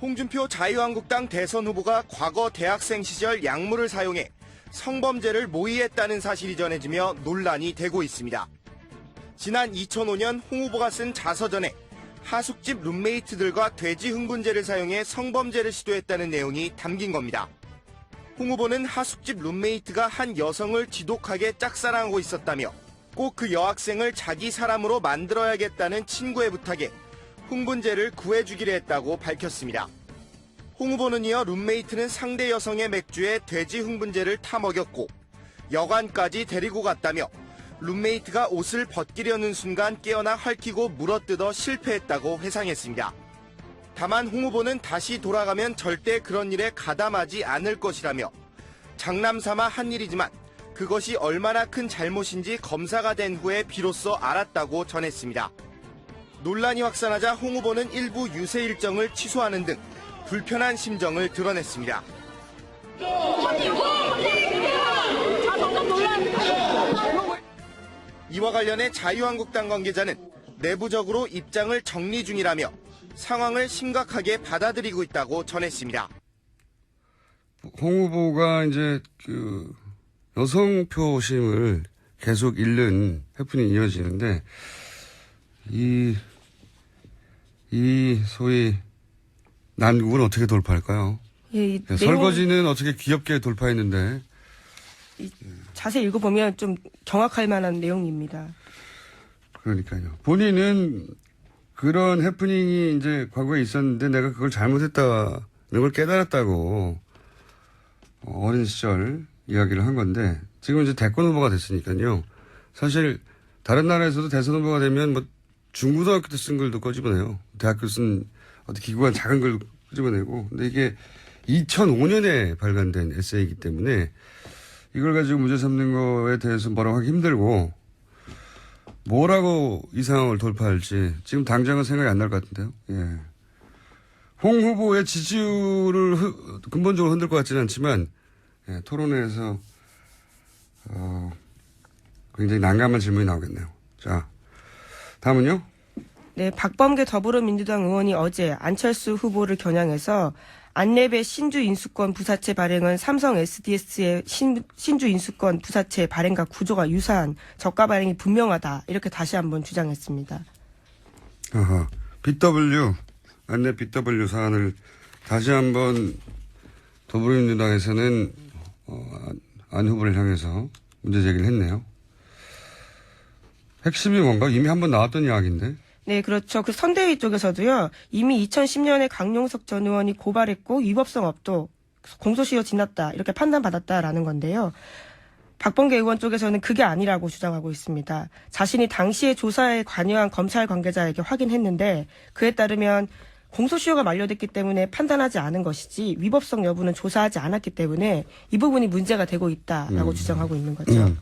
홍준표 자유한국당 대선 후보가 과거 대학생 시절 약물을 사용해 성범죄를 모의했다는 사실이 전해지며 논란이 되고 있습니다. 지난 2005년 홍 후보가 쓴 자서전에 하숙집 룸메이트들과 돼지 흥분제를 사용해 성범죄를 시도했다는 내용이 담긴 겁니다. 홍 후보는 하숙집 룸메이트가 한 여성을 지독하게 짝사랑하고 있었다며 꼭 그 여학생을 자기 사람으로 만들어야겠다는 친구의 부탁에 흥분제를 구해주기로 했다고 밝혔습니다. 홍 후보는 이어 룸메이트는 상대 여성의 맥주에 돼지 흥분제를 타먹였고 여관까지 데리고 갔다며 룸메이트가 옷을 벗기려는 순간 깨어나 핥히고 물어뜯어 실패했다고 회상했습니다. 다만 홍 후보는 다시 돌아가면 절대 그런 일에 가담하지 않을 것이라며 장남삼아 한 일이지만 그것이 얼마나 큰 잘못인지 검사가 된 후에 비로소 알았다고 전했습니다. 논란이 확산하자 홍 후보는 일부 유세 일정을 취소하는 등 불편한 심정을 드러냈습니다. 이와 관련해 자유한국당 관계자는 내부적으로 입장을 정리 중이라며 상황을 심각하게 받아들이고 있다고 전했습니다. 홍 후보가 이제 여성 표심을 계속 잃는 해프닝이 이어지는데 이 소위 난국은 어떻게 돌파할까요? 예, 설거지는 어떻게 귀엽게 돌파했는데 자세히 읽어보면 좀 경악할 만한 내용입니다. 그러니까요. 본인은 그런 해프닝이 이제 과거에 있었는데 내가 그걸 잘못했다는 걸 깨달았다고 어린 시절 이야기를 한 건데 지금 이제 대권 후보가 됐으니까요. 사실 다른 나라에서도 대선 후보가 되면 뭐 중고등학교 때 쓴 글도 꺼집어내요. 대학교 쓴 어디 기구한 작은 글 꺼집어내고. 근데 이게 2005년에 발간된 에세이이기 때문에 이걸 가지고 문제 삼는 거에 대해서 뭐라고 하기 힘들고 뭐라고 이 상황을 돌파할지 지금 당장은 생각이 안 날 것 같은데요. 예. 홍 후보의 지지율을 근본적으로 흔들 것 같지는 않지만 예, 토론회에서 굉장히 난감한 질문이 나오겠네요. 자, 다음은요. 네, 박범계 더불어민주당 의원이 어제 안철수 후보를 겨냥해서 안랩의 신주 인수권 부사채 발행은 삼성 SDS의 신주 인수권 부사채 발행과 구조가 유사한 저가 발행이 분명하다. 이렇게 다시 한번 주장했습니다. BW, 안랩 BW 사안을 다시 한번 더불어민주당에서는 안 후보를 향해서 문제 제기를 했네요. 핵심이 뭔가 이미 한번 나왔던 이야기인데. 네, 그렇죠. 그 선대위 쪽에서도요, 이미 2010년에 강용석 전 의원이 고발했고 위법성 없도 공소시효 지났다 이렇게 판단받았다라는 건데요. 박범계 의원 쪽에서는 그게 아니라고 주장하고 있습니다. 자신이 당시에 조사에 관여한 검찰 관계자에게 확인했는데 그에 따르면 공소시효가 만료됐기 때문에 판단하지 않은 것이지 위법성 여부는 조사하지 않았기 때문에 이 부분이 문제가 되고 있다라고 주장하고 있는 거죠.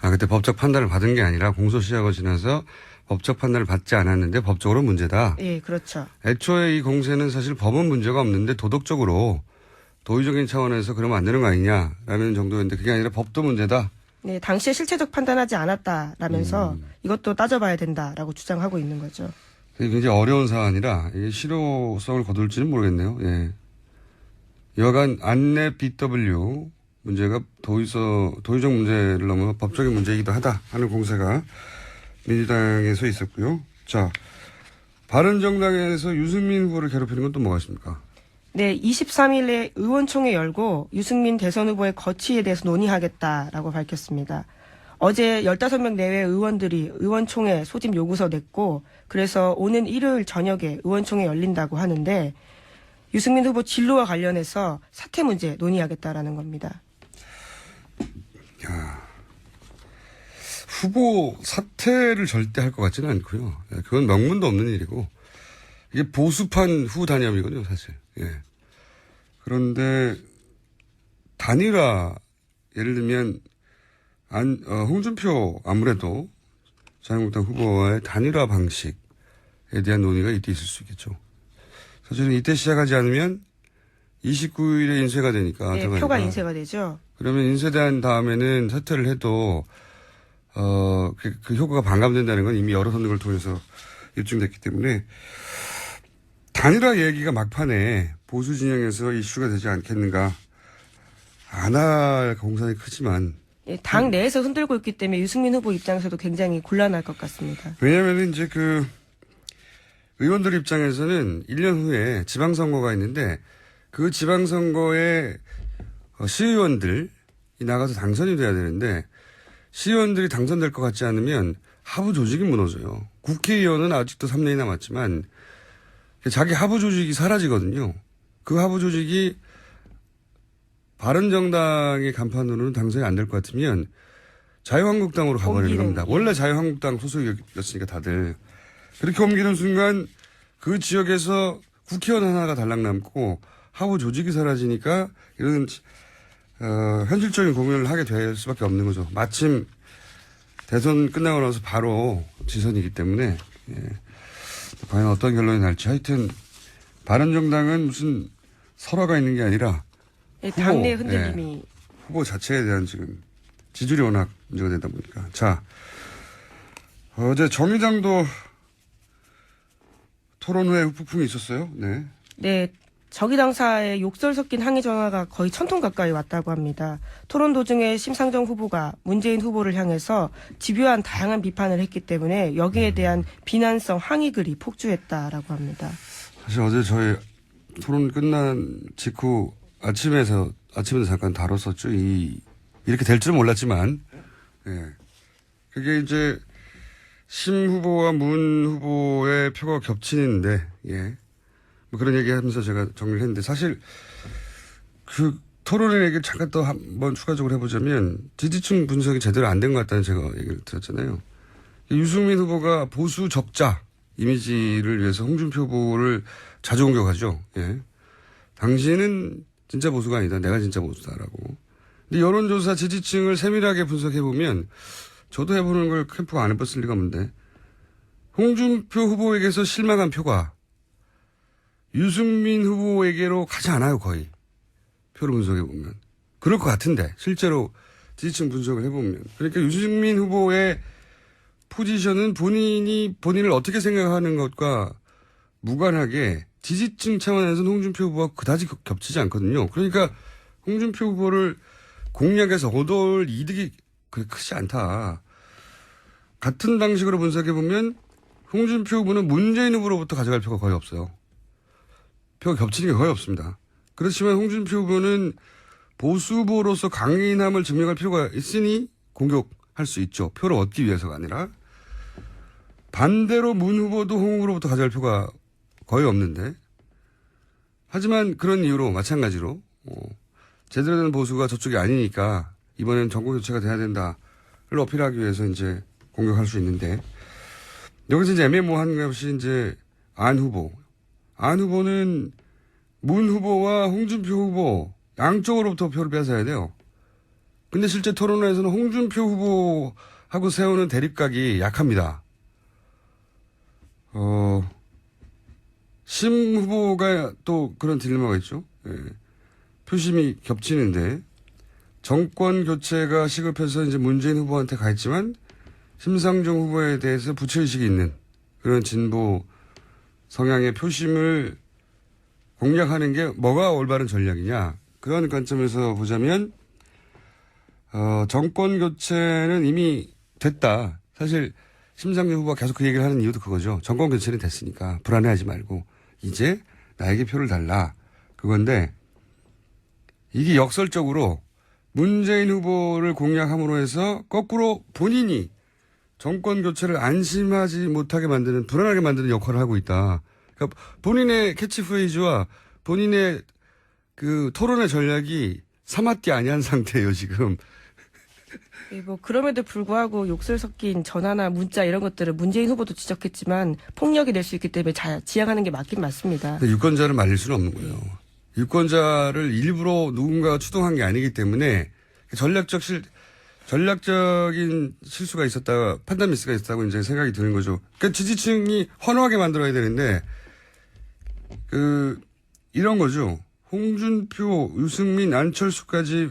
그때 법적 판단을 받은 게 아니라 공소시효가 지나서 법적 판단을 받지 않았는데 법적으로 문제다. 예, 그렇죠. 애초에 이 공세는 사실 법은 문제가 없는데 도덕적으로 도의적인 차원에서 그러면 안 되는 거 아니냐라는 정도였는데 그게 아니라 법도 문제다. 네, 당시에 실체적 판단하지 않았다라면서 이것도 따져봐야 된다라고 주장하고 있는 거죠. 굉장히 어려운 사안이라 이게 실효성을 거둘지는 모르겠네요. 예. 여간 안랩 BW 문제가 도의적 문제를 넘어 법적인 문제이기도 하다 하는 공세가 민주당에서 있었고요. 자, 바른정당에서 유승민 후보를 괴롭히는 건 또 뭐가 있습니까? 네, 23일에 의원총회 열고 유승민 대선 후보의 거취에 대해서 논의하겠다라고 밝혔습니다. 어제 15명 내외 의원들이 의원총회 소집 요구서 냈고 그래서 오는 일요일 저녁에 의원총회 열린다고 하는데 유승민 후보 진로와 관련해서 사퇴 문제 논의하겠다라는 겁니다. 야, 후보 사퇴를 절대 할 것 같지는 않고요. 그건 명분도 없는 일이고 이게 보수판 후 단협이거든요, 사실. 예. 그런데 단일화 예를 들면 홍준표 아무래도 자유한국당 후보와의 단일화 방식에 대한 논의가 이때 있을 수 있겠죠. 사실은 이때 시작하지 않으면 29일에 인쇄가 되니까. 네, 들어가니까. 표가 인쇄가 되죠. 그러면 인쇄된 다음에는 사퇴를 해도 그 효과가 반감된다는 건 이미 여러 선거를 통해서 입증됐기 때문에 단일화 얘기가 막판에 보수 진영에서 이슈가 되지 않겠는가. 안 할 공산이 크지만. 예, 당 내에서 흔들고 있기 때문에 유승민 후보 입장에서도 굉장히 곤란할 것 같습니다. 왜냐하면 이제 그 의원들 입장에서는 1년 후에 지방선거가 있는데 그 지방선거에 시의원들이 나가서 당선이 돼야 되는데 시의원들이 당선될 것 같지 않으면 하부 조직이 무너져요. 국회의원은 아직도 3년이 남았지만 자기 하부 조직이 사라지거든요. 그 하부 조직이 바른정당의 간판으로는 당선이 안 될 것 같으면 자유한국당으로 가버리는 겁니다. 원래 자유한국당 소속이었으니까 다들. 그렇게 옮기는 순간 그 지역에서 국회의원 하나가 달랑 남고 하부 조직이 사라지니까 이런 현실적인 고민을 하게 될 수밖에 없는 거죠. 마침 대선 끝나고 나서 바로 지선이기 때문에 과연 어떤 결론이 날지 하여튼 바른정당은 무슨 설화가 있는 게 아니라 예, 당내 흔들림이 후보 자체에 대한 지금 지지율이 워낙 문제가 되다 보니까. 자, 어제 정의당도 토론 후에 후폭풍이 있었어요. 네. 네, 저기당사의 욕설 섞인 항의 전화가 거의 1000통 가까이 왔다고 합니다. 토론 도중에 심상정 후보가 문재인 후보를 향해서 집요한 다양한 비판을 했기 때문에 여기에 대한 비난성 항의글이 폭주했다라고 합니다. 사실 어제 저희 토론 끝난 직후 아침에도 잠깐 다뤘었죠. 이렇게 될 줄은 몰랐지만, 예. 그게 이제 심 후보와 문 후보의 표가 겹치는데, 예. 뭐 그런 얘기 하면서 제가 정리를 했는데, 사실 그 토론의 얘기를 잠깐 또 한번 추가적으로 해보자면, 지지층 분석이 제대로 안 된 것 같다는 제가 얘기를 드렸잖아요. 유승민 후보가 보수 적자 이미지를 위해서 홍준표 후보를 자주 공격하죠. 예. 당신은 진짜 보수가 아니다. 내가 진짜 보수다라고. 근데 여론조사 지지층을 세밀하게 분석해보면 저도 해보는 걸 캠프가 안 해봤을 리가 없는데 홍준표 후보에게서 실망한 표가 유승민 후보에게로 가지 않아요. 거의. 표를 분석해보면. 그럴 것 같은데 실제로 지지층 분석을 해보면. 그러니까 유승민 후보의 포지션은 본인을 어떻게 생각하는 것과 무관하게 지지층 차원에서는 홍준표 후보와 그다지 겹치지 않거든요. 그러니까 홍준표 후보를 공략해서 얻을 이득이 그렇게 크지 않다. 같은 방식으로 분석해보면 홍준표 후보는 문재인 후보로부터 가져갈 표가 거의 없어요. 표가 겹치는 게 거의 없습니다. 그렇지만 홍준표 후보는 보수 후보로서 강인함을 증명할 필요가 있으니 공격할 수 있죠. 표를 얻기 위해서가 아니라. 반대로 문 후보도 홍 후보로부터 가져갈 표가 거의 없는데. 하지만 그런 이유로 마찬가지로 제대로 된 보수가 저쪽이 아니니까 이번엔 정권 교체가 돼야 된다를 어필하기 위해서 이제 공격할 수 있는데 여기서 이제 애매모호한 것이 이제 안 후보. 안 후보는 문 후보와 홍준표 후보 양쪽으로부터 표를 뺏어야 돼요. 근데 실제 토론회에서는 홍준표 후보하고 세우는 대립각이 약합니다. 심 후보가 또 그런 딜레마가 있죠. 예. 표심이 겹치는데 정권 교체가 시급해서 이제 문재인 후보한테 가 있지만 심상정 후보에 대해서 부채의식이 있는 그런 진보 성향의 표심을 공략하는 게 뭐가 올바른 전략이냐. 그런 관점에서 보자면 정권 교체는 이미 됐다. 사실 심상정 후보가 계속 그 얘기를 하는 이유도 그거죠. 정권 교체는 됐으니까 불안해하지 말고 이제 나에게 표를 달라. 그건데 이게 역설적으로 문재인 후보를 공략함으로 해서 거꾸로 본인이 정권 교체를 안심하지 못하게 만드는 불안하게 만드는 역할을 하고 있다. 그러니까 본인의 캐치프레이즈와 본인의 그 토론의 전략이 사마띠 아니한 상태예요 지금. 예, 뭐 그럼에도 불구하고 욕설 섞인 전화나 문자 이런 것들은 문재인 후보도 지적했지만 폭력이 될 수 있기 때문에 지양하는 게 맞긴 맞습니다. 유권자를 말릴 수는 없는 거예요. 유권자를 일부러 누군가가 추동한 게 아니기 때문에 전략적인 실수가 있었다, 판단 미스가 있었다고 이제 생각이 드는 거죠. 그러니까 지지층이 환호하게 만들어야 되는데 이런 거죠. 홍준표, 유승민, 안철수까지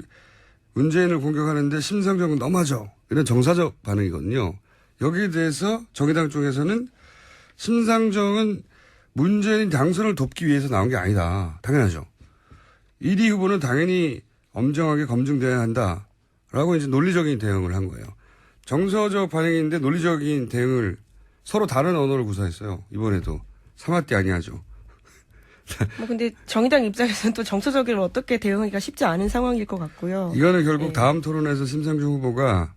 문재인을 공격하는데 심상정은 너무하죠. 이런 정사적 반응이거든요. 여기에 대해서 정의당 쪽에서는 심상정은 문재인 당선을 돕기 위해서 나온 게 아니다. 당연하죠. 1위 후보는 당연히 엄정하게 검증돼야 한다라고 이제 논리적인 대응을 한 거예요. 정서적 반응인데 논리적인 대응을 서로 다른 언어를 구사했어요. 이번에도. 사마띠 아니하죠. 뭐 근데 정의당 입장에서는 또 정서적으로 어떻게 대응하기가 쉽지 않은 상황일 것 같고요. 이거는 결국 네. 다음 토론에서 심상정 후보가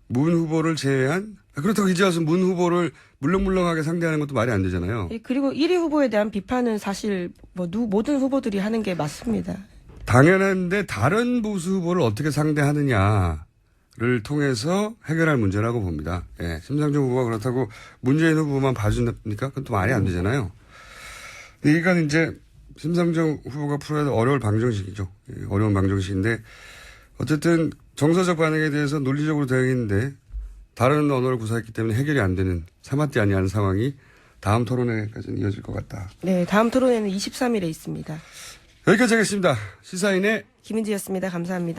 문 후보를 제외한 그렇다고 이제 와서 문 후보를 물렁물렁하게 상대하는 것도 말이 안 되잖아요. 예, 그리고 1위 후보에 대한 비판은 사실 뭐 모든 후보들이 하는 게 맞습니다. 당연한데 다른 보수 후보를 어떻게 상대하느냐를 통해서 해결할 문제라고 봅니다. 예, 심상정 후보가 그렇다고 문재인 후보만 봐준다니까 그건 또 말이 안 되잖아요. 이건 이제 심상정 후보가 풀어야 될 어려울 방정식이죠. 예, 어려운 방정식인데 어쨌든 정서적 반응에 대해서 논리적으로 대응했는데 다른 언어를 구사했기 때문에 해결이 안 되는 사마띠 아니하는 상황이 다음 토론회까지는 이어질 것 같다. 네, 다음 토론회는 23일에 있습니다. 여기까지 하겠습니다. 시사인의 김은지였습니다. 감사합니다.